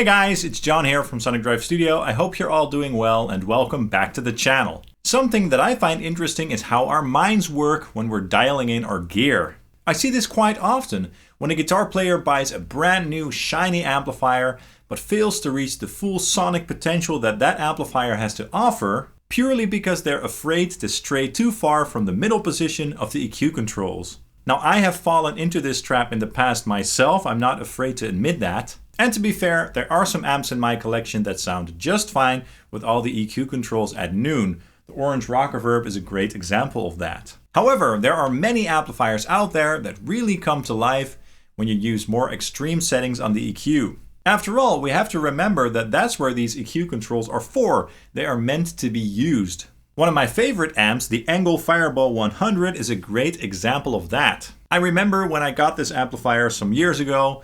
Hey guys, it's John here from Sonic Drive Studio. I hope you're all doing well and welcome back to the channel. Something that I find interesting is how our minds work when we're dialing in our gear. I see this quite often when a guitar player buys a brand new shiny amplifier but fails to reach the full sonic potential that amplifier has to offer purely because they're afraid to stray too far from the middle position of the EQ controls. Now, I have fallen into this trap in the past myself, I'm not afraid to admit that. And to be fair, there are some amps in my collection that sound just fine with all the EQ controls at noon. The orange rock reverb is a great example of that. However, there are many amplifiers out there that really come to life when you use more extreme settings on the EQ. After all, we have to remember that that's where these EQ controls are for. They are meant to be used. One of my favorite amps, the ENGL Fireball 100, is a great example of that. I remember when I got this amplifier some years ago,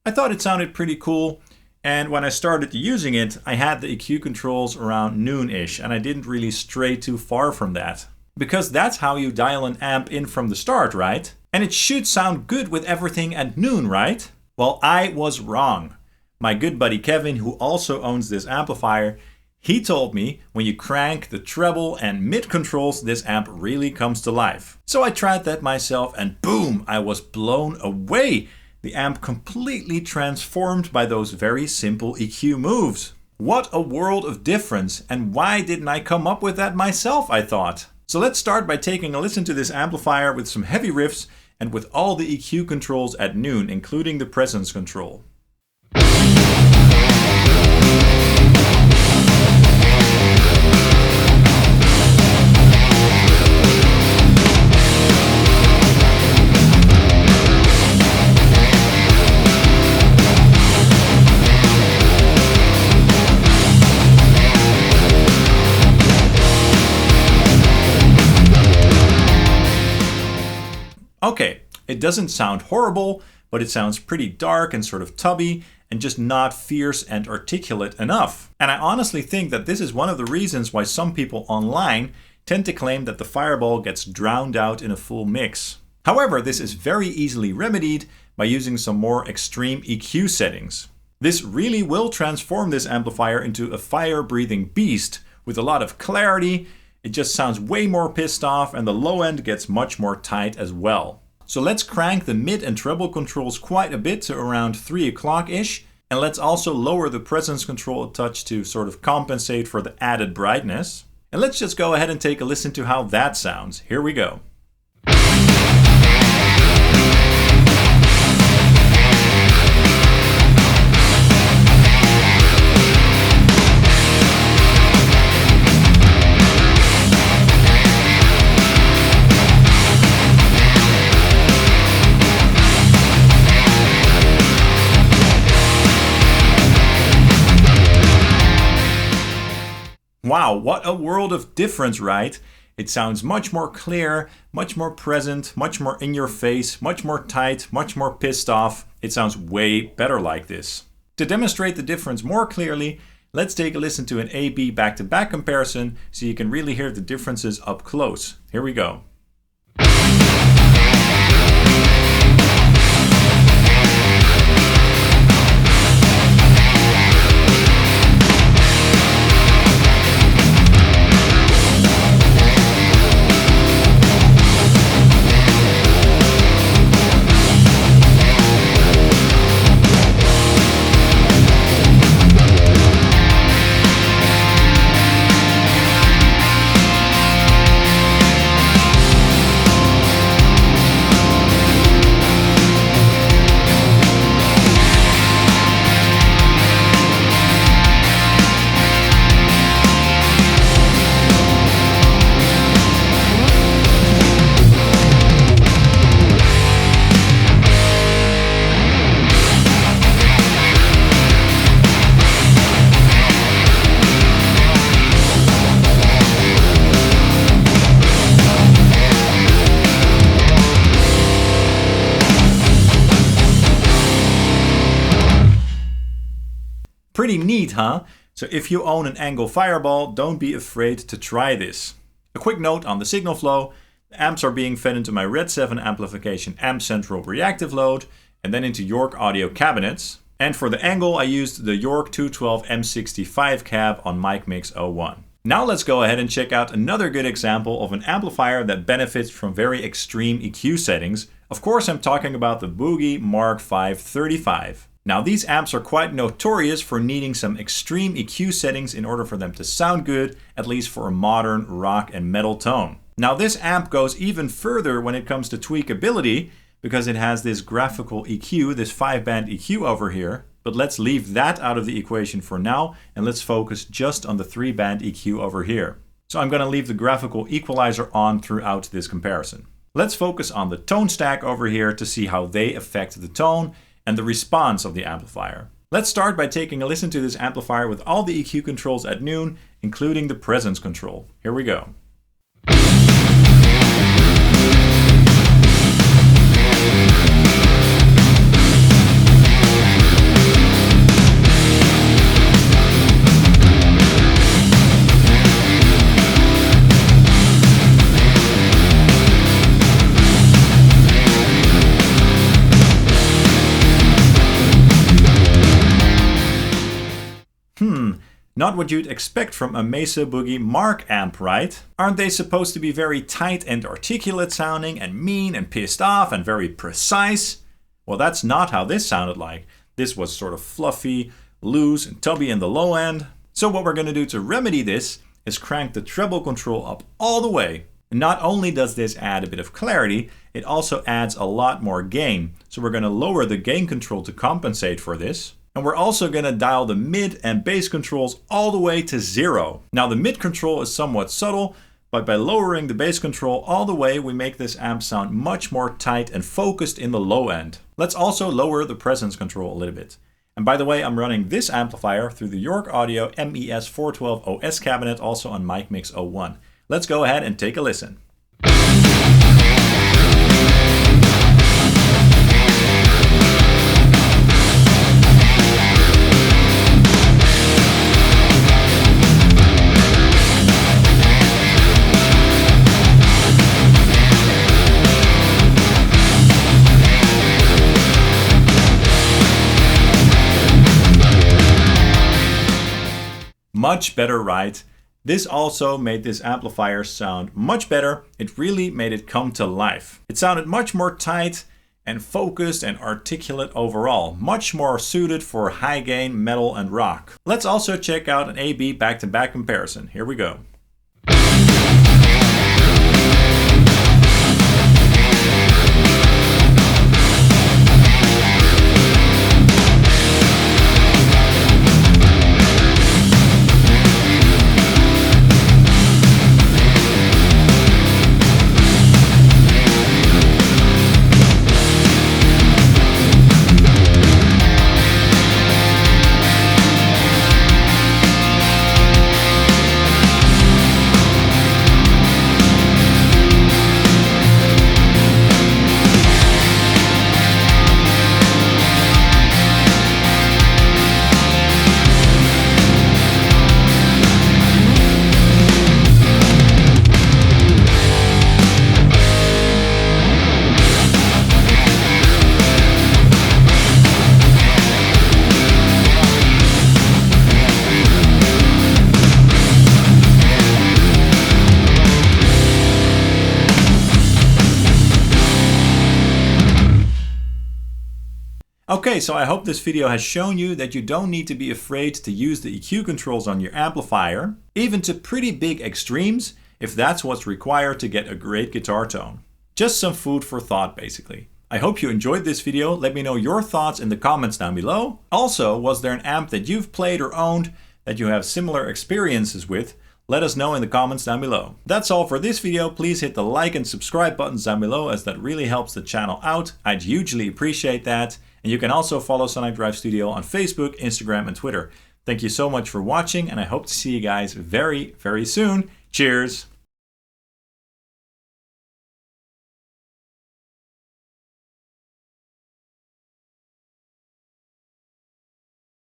I thought it sounded pretty cool, and when I started using it, I had the EQ controls around noon-ish, and I didn't really stray too far from that. Because that's how you dial an amp in from the start, right? And it should sound good with everything at noon, right? Well, I was wrong. My good buddy Kevin, who also owns this amplifier, he told me when you crank the treble and mid controls, this amp really comes to life. So I tried that myself and boom, I was blown away. The amp completely transformed by those very simple EQ moves. What a world of difference, and why didn't I come up with that myself, I thought. So let's start by taking a listen to this amplifier with some heavy riffs and with all the EQ controls at noon, including the presence control. Okay, it doesn't sound horrible, but it sounds pretty dark and sort of tubby and just not fierce and articulate enough. And I honestly think that this is one of the reasons why some people online tend to claim that the Fireball gets drowned out in a full mix. However, this is very easily remedied by using some more extreme EQ settings. This really will transform this amplifier into a fire-breathing beast with a lot of clarity. It just sounds way more pissed off and the low end gets much more tight as well. So let's crank the mid and treble controls quite a bit to around 3 o'clock-ish. And let's also lower the presence control a touch to sort of compensate for the added brightness. And let's just go ahead and take a listen to how that sounds. Here we go. Wow, what a world of difference, right? It sounds much more clear, much more present, much more in your face, much more tight, much more pissed off. It sounds way better like this. To demonstrate the difference more clearly, let's take a listen to an A-B back-to-back comparison so you can really hear the differences up close. Here we go. Pretty neat, huh? So if you own an ENGL Fireball, don't be afraid to try this. A quick note on the signal flow. The amps are being fed into my RedSeven Amplification Amp Central Reactive load and then into York audio cabinets. And for the angle, I used the York 212 M65 cab on Mic Mix 01. Now let's go ahead and check out another good example of an amplifier that benefits from very extreme EQ settings. Of course, I'm talking about the Boogie Mark 535. Now these amps are quite notorious for needing some extreme EQ settings in order for them to sound good, at least for a modern rock and metal tone. Now this amp goes even further when it comes to tweakability, because it has this graphical EQ, this 5-band EQ over here. But let's leave that out of the equation for now, and let's focus just on the 3-band EQ over here. So I'm going to leave the graphical equalizer on throughout this comparison. Let's focus on the tone stack over here to see how they affect the tone and the response of the amplifier. Let's start by taking a listen to this amplifier with all the EQ controls at noon, including the presence control. Here we go. Not what you'd expect from a Mesa Boogie Mark amp, right? Aren't they supposed to be very tight and articulate sounding and mean and pissed off and very precise? Well, that's not how this sounded like. This was sort of fluffy, loose and tubby in the low end. So what we're going to do to remedy this is crank the treble control up all the way. And not only does this add a bit of clarity, it also adds a lot more gain. So we're going to lower the gain control to compensate for this. And we're also going to dial the mid and bass controls all the way to 0. Now the mid control is somewhat subtle, but by lowering the bass control all the way, we make this amp sound much more tight and focused in the low end. Let's also lower the presence control a little bit. And by the way, I'm running this amplifier through the York Audio MES 412 OS cabinet, also on Mic Mix 01. Let's go ahead and take a listen. Much better, right? This also made this amplifier sound much better. It really made it come to life. It sounded much more tight and focused and articulate overall, much more suited for high gain metal and rock. Let's also check out an A/B back-to-back comparison. Here we go. Okay, so I hope this video has shown you that you don't need to be afraid to use the EQ controls on your amplifier, even to pretty big extremes, if that's what's required to get a great guitar tone. Just some food for thought, basically. I hope you enjoyed this video. Let me know your thoughts in the comments down below. Also, was there an amp that you've played or owned that you have similar experiences with? Let us know in the comments down below. That's all for this video. Please hit the like and subscribe buttons down below, as that really helps the channel out. I'd hugely appreciate that. And you can also follow Sonic Drive Studio on Facebook, Instagram, and Twitter. Thank you so much for watching, and I hope to see you guys very, very soon. Cheers!